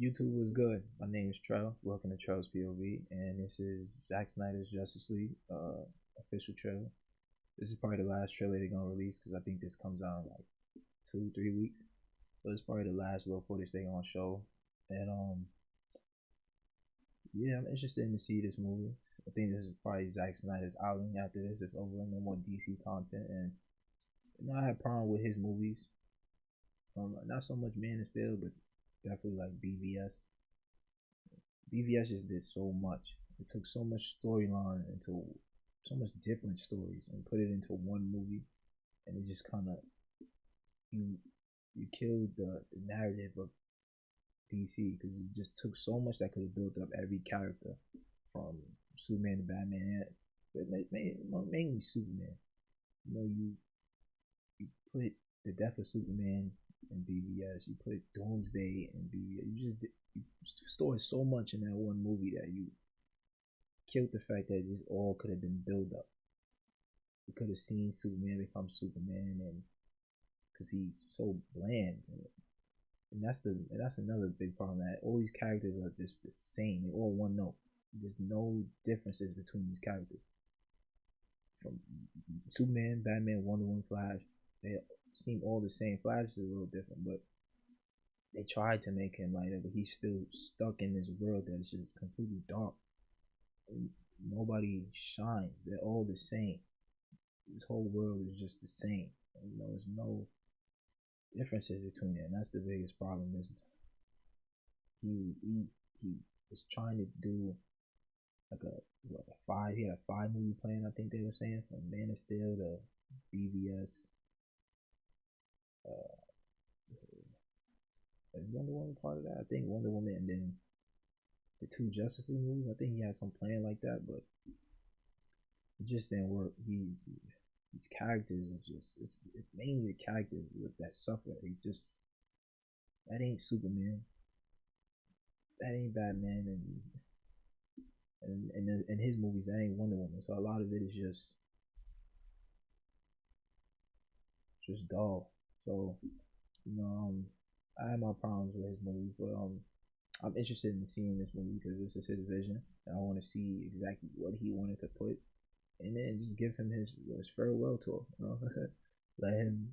YouTube was good. My name is Trell. Welcome to Trell's P.O.V. And this is Zack Snyder's Justice League official trailer. This is probably the last trailer they're gonna release because I think this comes out in like 2-3 weeks. So it's probably the last little footage they're gonna show. And yeah, I'm interested in to see this movie. I think this is probably Zack Snyder's outing after this. It's over. No more DC content, and I have a problem with his movies. Not so much Man of Steel, but definitely like BVS. BVS just did so much. It took so much storyline into so much different stories and put it into one movie, and it just kind of you killed the narrative of DC because you just took so much that could have built up every character from Superman to Batman, but mainly Superman. You know, you put the death of Superman in BVS. You put Doomsday in BVS. You stored so much in that one movie that you killed the fact that this all could have been built up. You could have seen Superman become Superman, and because he's so bland, and that's another big problem. That all these characters are just the same. They all one note. There's no differences between these characters. From Superman, Batman, Wonder Woman, Flash, they seem all the same. Flash is a little different, but they tried to make him like that, but he's still stuck in this world that's just completely dark. And nobody shines. They're all the same. This whole world is just the same. You know, there's no differences between it, and that's the biggest problem. Is he was trying to do like he had a 5 movie plan, I think they were saying, from Man of Steel to BVS. Is Wonder Woman part of that? I think Wonder Woman, and then the 2 Justice League movies. I think he had some plan like that, but it just didn't work. These characters are just it's mainly the characters that suffer. That ain't Superman. That ain't Batman, and in his movies that ain't Wonder Woman. So a lot of it is just dull. So I have my problems with his movies, but I'm interested in seeing this movie because this is his vision, and I want to see exactly what he wanted to put, and then just give him his farewell tour. Let him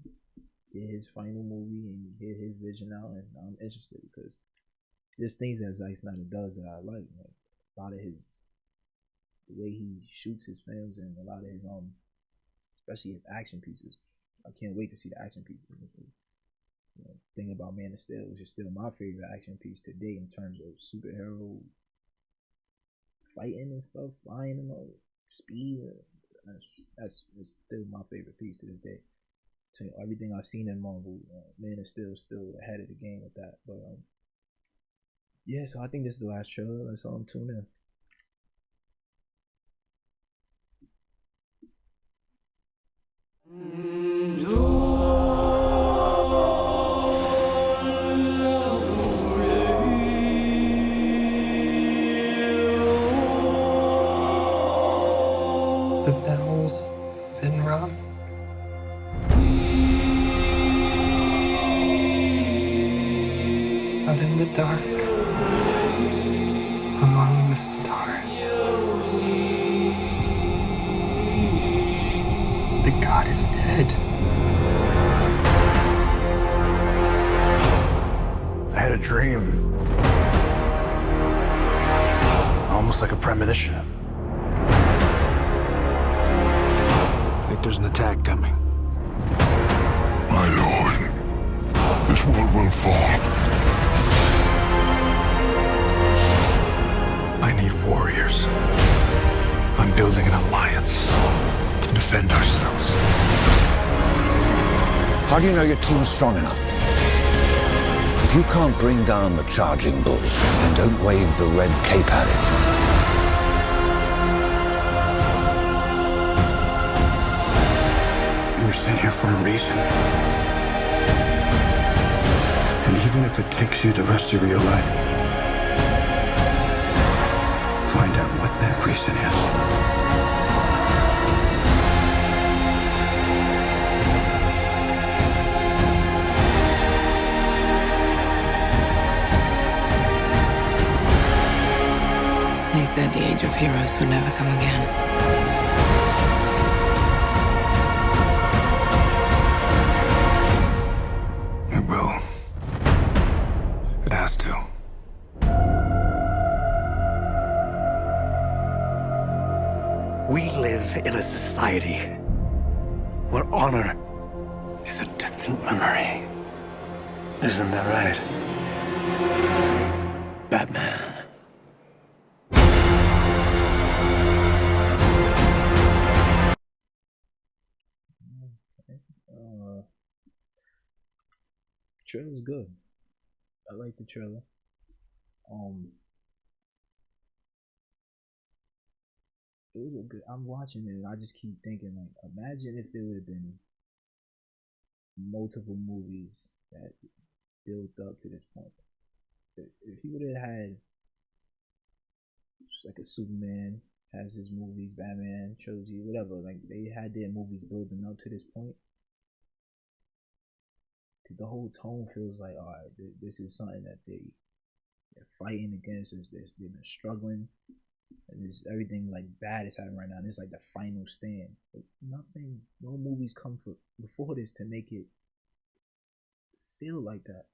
get his final movie and get his vision out, and I'm interested because there's things that Zack Snyder does that I like a lot of the way he shoots his films and a lot of his especially his action pieces. I can't wait to see the action pieces in this movie. Thing about Man of Steel, which is still my favorite action piece today in terms of superhero fighting and stuff, flying and all speed. That's still my favorite piece to this day. So everything I've seen in Marvel, Man of Steel is still ahead of the game with that. But yeah, so I think this is the last trailer. Let's tune in. The bell's been rung. Out in the dark, among the stars, the god is dead. I had a dream. Almost like a premonition. I think there's an attack coming. My lord, this world will fall. I need warriors. I'm building an alliance to defend ourselves. How do you know your team's strong enough? If you can't bring down the charging bull, then don't wave the red cape at it. You were sent here for a reason. And even if it takes you the rest of your life, find out what that reason is. said the age of heroes would never come again. It will. It has to. We live in a society where honor is a distant memory. Isn't that right, Batman? Trailer's good. I like the trailer. It was a good. I'm watching it and I just keep thinking, like, imagine if there would have been multiple movies that built up to this point. If he would have had like a Superman has his movies, Batman trilogy, whatever, like they had their movies building up to this point. Cause the whole tone feels like, all right, this is something that they're fighting against. They've been struggling. And there's everything like bad is happening right now. And it's like the final stand. But nothing, no movies come for before this to make it feel like that.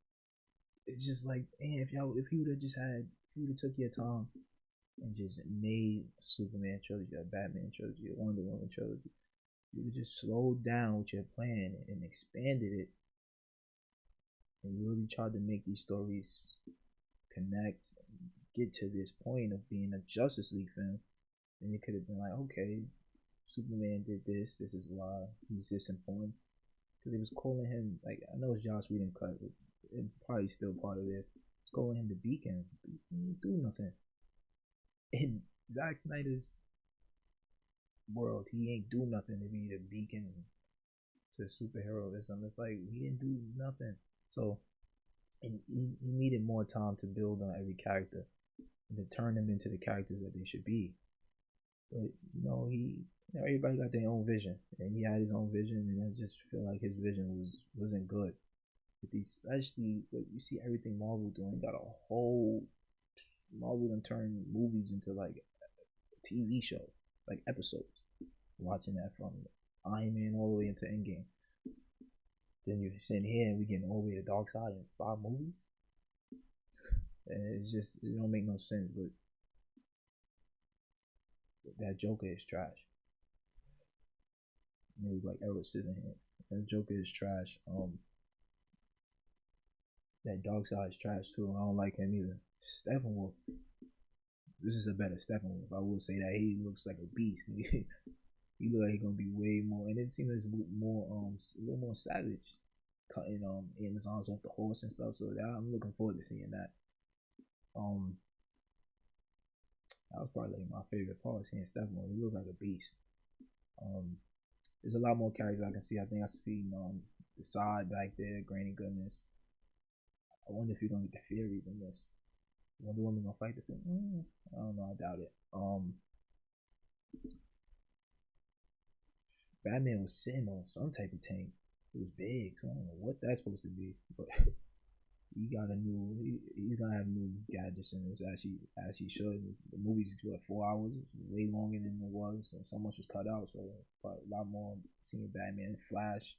It's just like, man, if you would have just had, if you would have took your time and just made a Superman trilogy, a Batman trilogy, a Wonder Woman trilogy, you would just slowed down with your plan and expanded it, and really tried to make these stories connect, get to this point of being a Justice League film. And it could have been like, okay, Superman did this. This is why he's this important. Because it was calling him, like, I know it's Joss Whedon cut, but it's probably still part of this. It's calling him the Beacon. He didn't do nothing. In Zack Snyder's world, he ain't do nothing to be the beacon to superheroism. It's like he didn't do nothing. So, and he needed more time to build on every character and to turn them into the characters that they should be. But everybody got their own vision, and he had his own vision, and I just feel like his vision wasn't good. With these, especially, like, you see everything Marvel doing. Got a whole Marvel and turn movies into like a TV show, like episodes. Watching that from Iron Man all the way into Endgame. Then you're sitting here and we getting all the way to Dark Side in 5 movies. And it don't make no sense. But that Joker is trash. Maybe like Edward Scissorhands. That Joker is trash. That Dark Side is trash too. I don't like him either. Steppenwolf. This is a better Steppenwolf. I will say that he looks like a beast. He look like he's gonna be way more, and it seems more a little more savage, cutting Amazons off the horse and stuff. So I'm looking forward to seeing that. That was probably like my favorite part, seeing Steppenwolf. He looks like a beast. There's a lot more characters I can see. I think I see the side back there, Granny Goodness. I wonder if you're gonna get the Furies in this. Wonder Woman gonna fight the film? I don't know. I doubt it. Batman was sitting on some type of tank. It was big, so I don't know what that's supposed to be. But he's gonna have new gadgets in this as he should. The movie's like 4 hours. It's way longer than it was, and so much was cut out. So probably a lot more seeing Batman, Flash,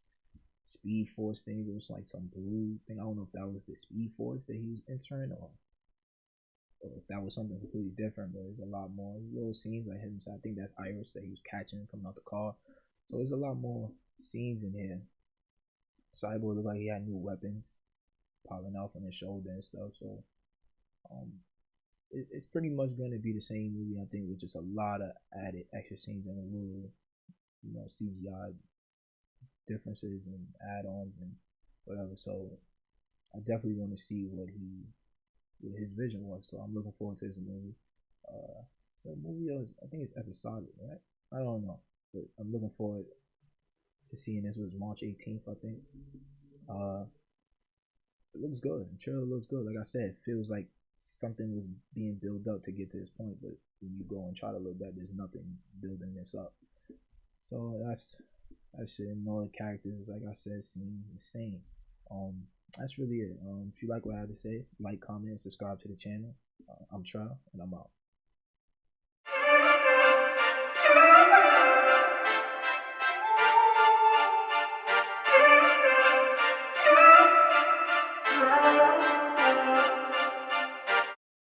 Speed Force things. It was like some blue thing. I don't know if that was the Speed Force that he was entering or if that was something completely different. But there's a lot more little scenes like him. So I think that's Iris that he was catching coming out the car. So there's a lot more scenes in here. Cyborg looked like he had new weapons popping out from his shoulder and stuff. So it's pretty much going to be the same movie, I think, with just a lot of added extra scenes and a little, CGI differences and add-ons and whatever. So I definitely want to see what his vision was. So I'm looking forward to this movie. The movie I think it's episodic, right? I don't know. But I'm looking forward to seeing this. It was March 18th, I think. It looks good. The trailer looks good. Like I said, it feels like something was being built up to get to this point. But when you go and try to look back, there's nothing building this up. So that's it. And all the characters, like I said, seem the same. That's really it. If you like what I had to say, like, comment, and subscribe to the channel. I'm Trell, and I'm out.